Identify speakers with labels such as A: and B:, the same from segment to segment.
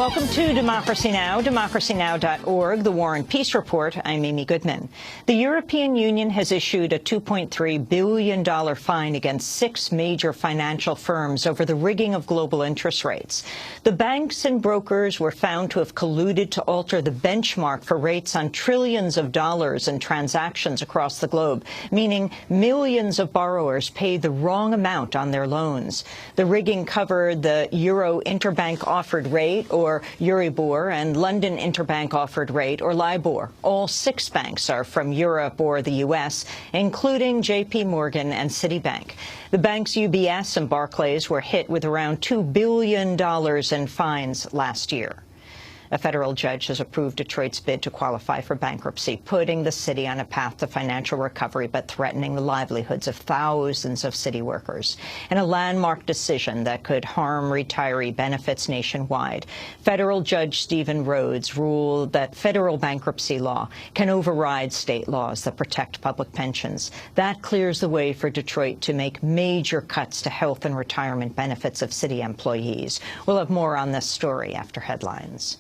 A: Welcome to Democracy Now!, democracynow.org, the War and Peace Report. I'm Amy Goodman. The European Union has issued a $2.3 billion fine against 6 major financial firms over the rigging of global interest rates. The banks and brokers were found to have colluded to alter the benchmark for rates on trillions of dollars in transactions across the globe, meaning millions of borrowers paid the wrong amount on their loans. The rigging covered the Euro Interbank Offered Rate, or Euribor, and London Interbank Offered Rate, or LIBOR. All 6 banks are from Europe or the U.S., including J.P. Morgan and Citibank. The banks UBS and Barclays were hit with around $2 billion in fines last year. A federal judge has approved Detroit's bid to qualify for bankruptcy, putting the city on a path to financial recovery but threatening the livelihoods of thousands of city workers. In a landmark decision that could harm retiree benefits nationwide, federal Judge Stephen Rhodes ruled that federal bankruptcy law can override state laws that protect public pensions. That clears the way for Detroit to make major cuts to health and retirement benefits of city employees. We'll have more on this story after headlines.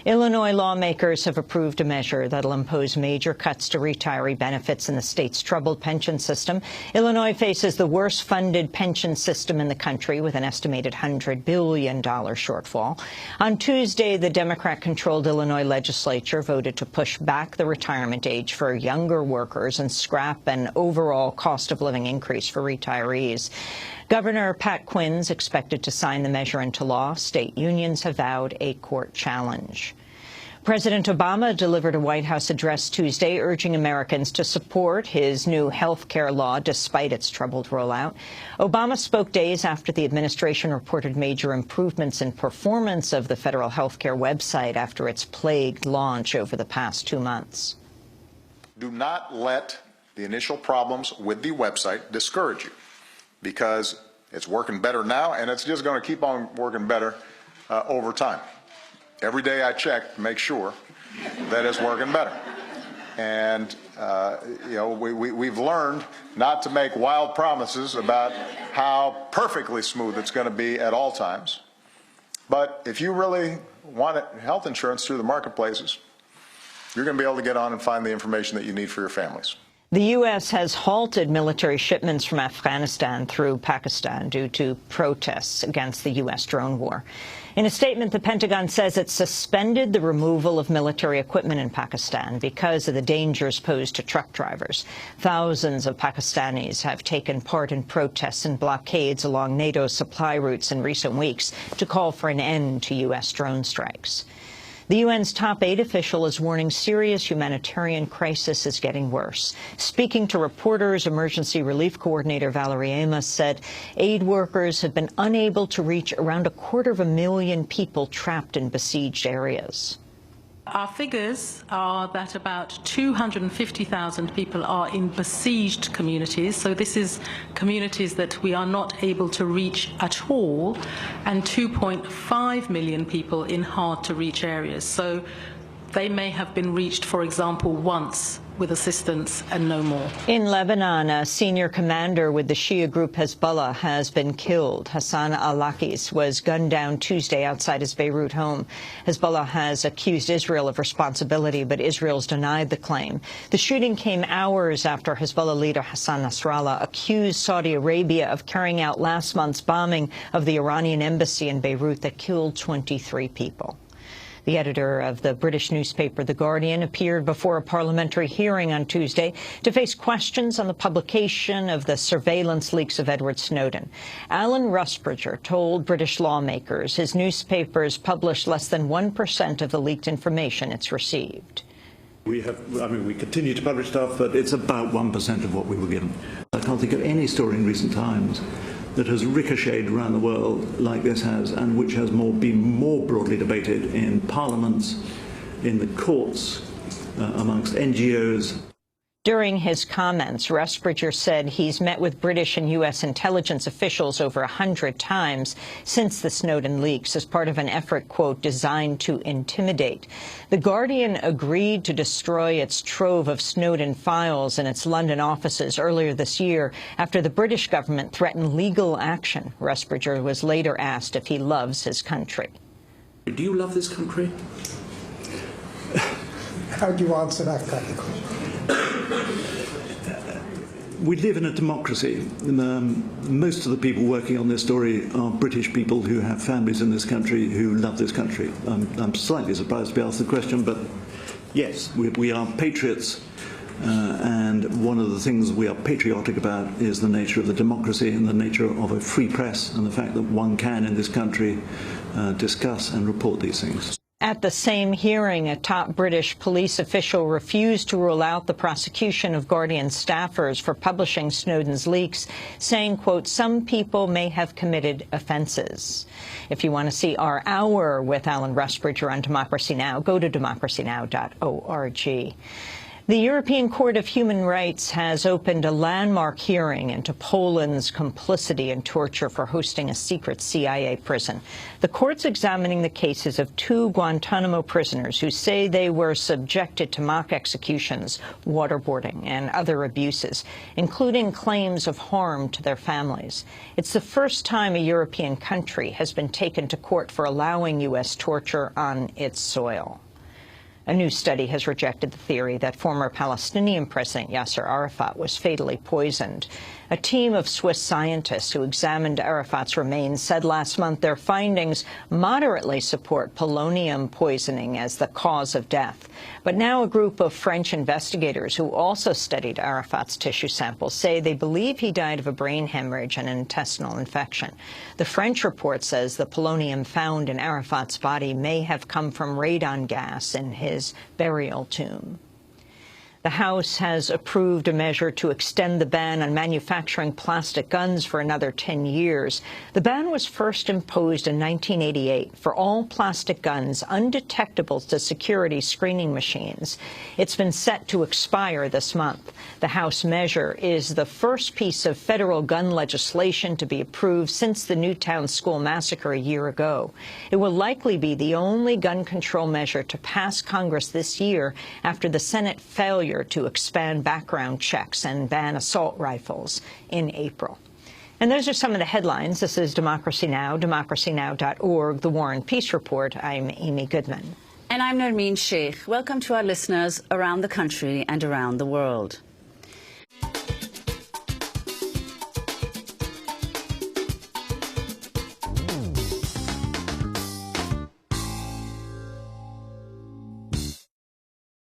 A: Illinois lawmakers have approved a measure that will impose major cuts to retiree benefits in the state's troubled pension system. Illinois faces the worst-funded pension system in the country, with an estimated $100 billion shortfall. On Tuesday, the Democrat-controlled Illinois legislature voted to push back the retirement age for younger workers and scrap an overall cost of living increase for retirees. Governor Pat Quinn's expected to sign the measure into law. State unions have vowed a court challenge. President Obama delivered a White House address Tuesday urging Americans to support his new health care law despite its troubled rollout. Obama spoke days after the administration reported major improvements in performance of the federal health care website after its plagued launch over the past 2 months.
B: Do not let the initial problems with the website discourage you, because it's working better now, and it's just going to keep on working better over time. Every day I check to make sure that it's working better. And, we've learned not to make wild promises about how perfectly smooth it's going to be at all times. But if you really want health insurance through the marketplaces, you're going to be able to get on and find the information that you need for your families.
A: The U.S. has halted military shipments from Afghanistan through Pakistan due to protests against the U.S. drone war. In a statement, the Pentagon says it suspended the removal of military equipment in Pakistan because of the dangers posed to truck drivers. Thousands of Pakistanis have taken part in protests and blockades along NATO supply routes in recent weeks to call for an end to U.S. drone strikes. The UN's top aid official is warning serious humanitarian crisis is getting worse. Speaking to reporters, Emergency Relief Coordinator Valerie Amos said aid workers have been unable to reach around 250,000 people trapped in besieged areas.
C: Our figures are that about 250,000 people are in besieged communities, so this is communities that we are not able to reach at all, and 2.5 million people in hard-to-reach areas. So they may have been reached, for example, once with assistance and no more.
A: In Lebanon, a senior commander with the Shia group Hezbollah has been killed. Hassan al-Lakis was gunned down Tuesday outside his Beirut home. Hezbollah has accused Israel of responsibility, but Israel's denied the claim. The shooting came hours after Hezbollah leader Hassan Nasrallah accused Saudi Arabia of carrying out last month's bombing of the Iranian embassy in Beirut that killed 23 people. The editor of the British newspaper The Guardian appeared before a parliamentary hearing on Tuesday to face questions on the publication of the surveillance leaks of Edward Snowden. Alan Rusbridger told British lawmakers his newspapers published less than 1% of the leaked information it's received.
D: We continue to publish stuff, but it's about 1% of what we were given. I can't think of any story in recent times that has ricocheted around the world like this has, and which has been more broadly debated in parliaments, in the courts, amongst NGOs.
A: During his comments, Rusbridger said he's met with British and U.S. intelligence officials over 100 times since the Snowden leaks as part of an effort, quote, designed to intimidate. The Guardian agreed to destroy its trove of Snowden files in its London offices earlier this year after the British government threatened legal action. Rusbridger was later asked if he loves his country.
E: Do you love this country?
F: How do you answer that kind of question?
D: We live in a democracy. Most of the people working on this story are British people who have families in this country who love this country. I'm slightly surprised to be asked the question, but yes, we are patriots. And one of the things we are patriotic about is the nature of the democracy and the nature of a free press and the fact that one can in this country discuss and report these things.
A: At the same hearing, a top British police official refused to rule out the prosecution of Guardian staffers for publishing Snowden's leaks, saying, quote, some people may have committed offenses. If you want to see our hour with Alan Rusbridger on Democracy Now!, go to democracynow.org. The European Court of Human Rights has opened a landmark hearing into Poland's complicity in torture for hosting a secret CIA prison. The court's examining the cases of 2 Guantanamo prisoners who say they were subjected to mock executions, waterboarding, and other abuses, including claims of harm to their families. It's the first time a European country has been taken to court for allowing U.S. torture on its soil. A new study has rejected the theory that former Palestinian President Yasser Arafat was fatally poisoned. A team of Swiss scientists who examined Arafat's remains said last month their findings moderately support polonium poisoning as the cause of death. But now a group of French investigators who also studied Arafat's tissue samples say they believe he died of a brain hemorrhage and an intestinal infection. The French report says the polonium found in Arafat's body may have come from radon gas in his burial tomb. The House has approved a measure to extend the ban on manufacturing plastic guns for another 10 years. The ban was first imposed in 1988 for all plastic guns undetectable to security screening machines. It's been set to expire this month. The House measure is the first piece of federal gun legislation to be approved since the Newtown school massacre a year ago. It will likely be the only gun control measure to pass Congress this year after the Senate failure to expand background checks and ban assault rifles in April. And those are some of the headlines. This is Democracy Now!, democracynow.org, The War and Peace Report. I'm Amy Goodman.
G: And I'm Nermeen Sheikh. Welcome to our listeners around the country and around the world.